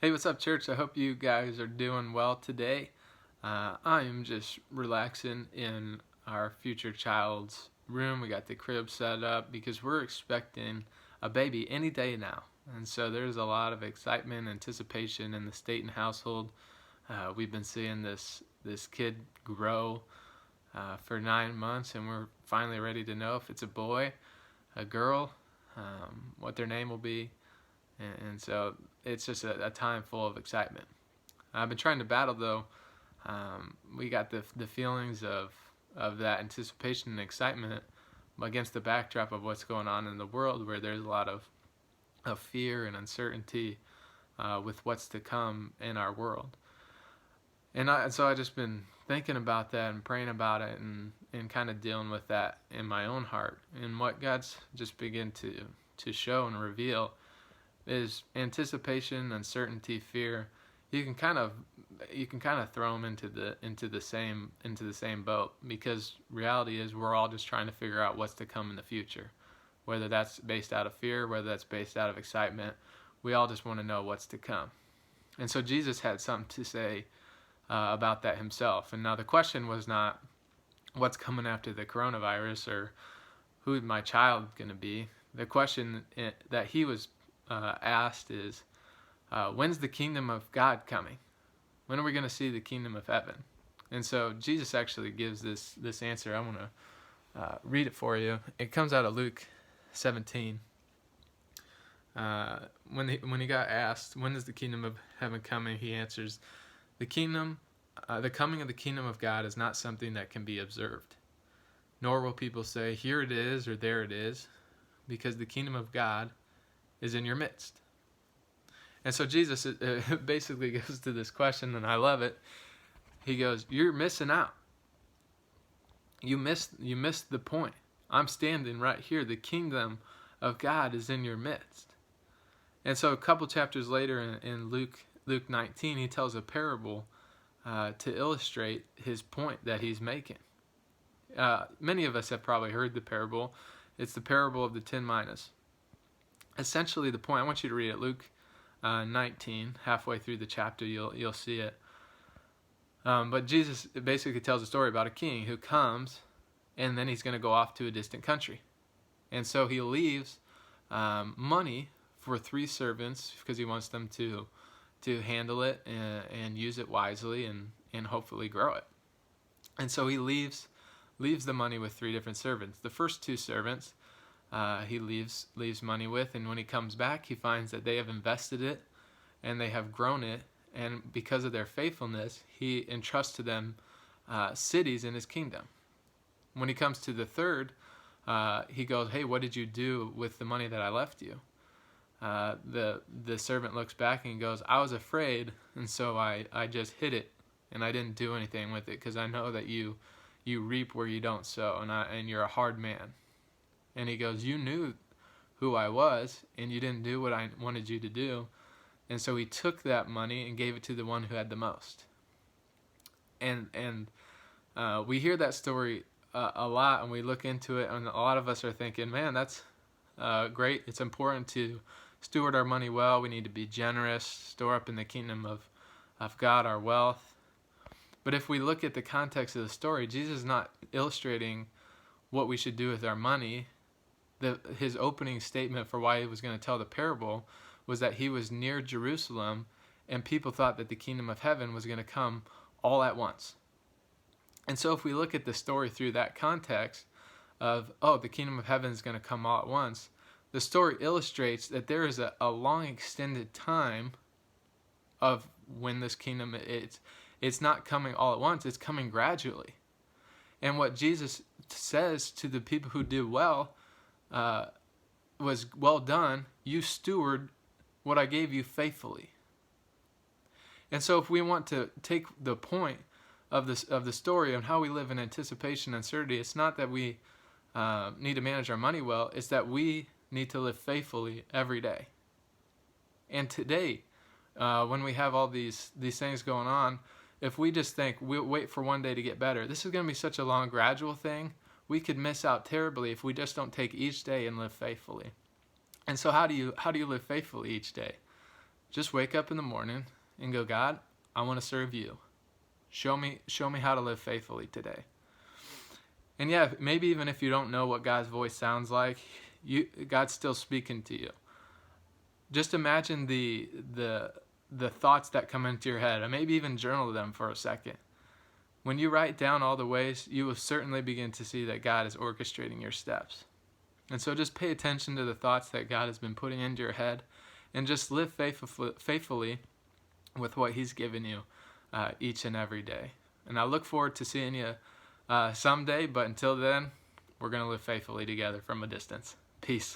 Hey, what's up, church? I hope you guys are doing well today. I am just relaxing in our future child's room. We got the crib set up because we're expecting a baby any day now. And so there's a lot of excitement, anticipation in the Stayton household. We've been seeing this kid grow for 9 months, and we're finally ready to know if it's a boy, a girl, what their name will be. And so it's just a time full of excitement. I've been trying to battle, though. We got the feelings of that anticipation and excitement against the backdrop of what's going on in the world, where there's a lot of fear and uncertainty with what's to come in our world. And so I just been thinking about that and praying about it and kind of dealing with that in my own heart. And what God's just begin to show and reveal is anticipation, uncertainty, fear. You can kind of throw them into the same boat, because reality is we're all just trying to figure out what's to come in the future, whether that's based out of fear, whether that's based out of excitement. We all just want to know what's to come. And so Jesus had something to say about that himself. And now the question was not what's coming after the coronavirus or who my child going to be. The question that he was asked is, when's the kingdom of God coming? When are we going to see the kingdom of heaven? And so Jesus actually gives this answer. I want to read it for you. It comes out of Luke 17. When he got asked, when is the kingdom of heaven coming, he answers, the coming of the kingdom of God is not something that can be observed, nor will people say, here it is or there it is, because the kingdom of God is in your midst. And so Jesus basically goes to this question, and I love it. He goes, you're missing out. You missed the point. I'm standing right here. The kingdom of God is in your midst. And so a couple chapters later in Luke 19, he tells a parable to illustrate his point that he's making. Many of us have probably heard the parable. It's the parable of the 10 minas. Essentially, the point, I want you to read it, Luke 19, halfway through the chapter, you'll see it. But Jesus basically tells a story about a king who comes, and then he's going to go off to a distant country. And so he leaves money for 3 servants because he wants them to handle it and use it wisely and hopefully grow it. And so he leaves the money with 3 different servants. The first 2 servants he leaves money with, and when he comes back, he finds that they have invested it and they have grown it, and because of their faithfulness, he entrusts to them cities in his kingdom. When he comes to the third, he goes, hey, what did you do with the money that I left you? The servant looks back and goes, I was afraid, and so I just hid it, and I didn't do anything with it, because I know that you reap where you don't sow, and you're a hard man. And he goes, you knew who I was, and you didn't do what I wanted you to do. And so he took that money and gave it to the one who had the most. And we hear that story a lot, and we look into it, and a lot of us are thinking, man, that's great. It's important to steward our money well. We need to be generous, store up in the kingdom of God our wealth. But if we look at the context of the story, Jesus is not illustrating what we should do with our money. His opening statement for why he was going to tell the parable was that he was near Jerusalem, and people thought that the kingdom of heaven was going to come all at once. And so if we look at the story through that context of, the kingdom of heaven is going to come all at once, the story illustrates that there is a long extended time of when this kingdom, it's not coming all at once, it's coming gradually. And what Jesus says to the people who do well was, well done, you steward what I gave you faithfully. And so if we want to take the point of the story on how we live in anticipation and uncertainty, it's not that we need to manage our money well, it's that we need to live faithfully every day. And today, when we have all these things going on, if we just think we'll wait for one day to get better, this is going to be such a long, gradual thing. We could miss out terribly if we just don't take each day and live faithfully. And so how do you live faithfully each day? just wake up in the morning and go, God, I want to serve you. Show me how to live faithfully today. And yeah, maybe even if you don't know what God's voice sounds like, God's still speaking to you. Just imagine the thoughts that come into your head, and maybe even journal them for a second. When you write down all the ways, you will certainly begin to see that God is orchestrating your steps. And so just pay attention to the thoughts that God has been putting into your head, and just live faithfully with what He's given you each and every day. And I look forward to seeing you someday, but until then, we're going to live faithfully together from a distance. Peace.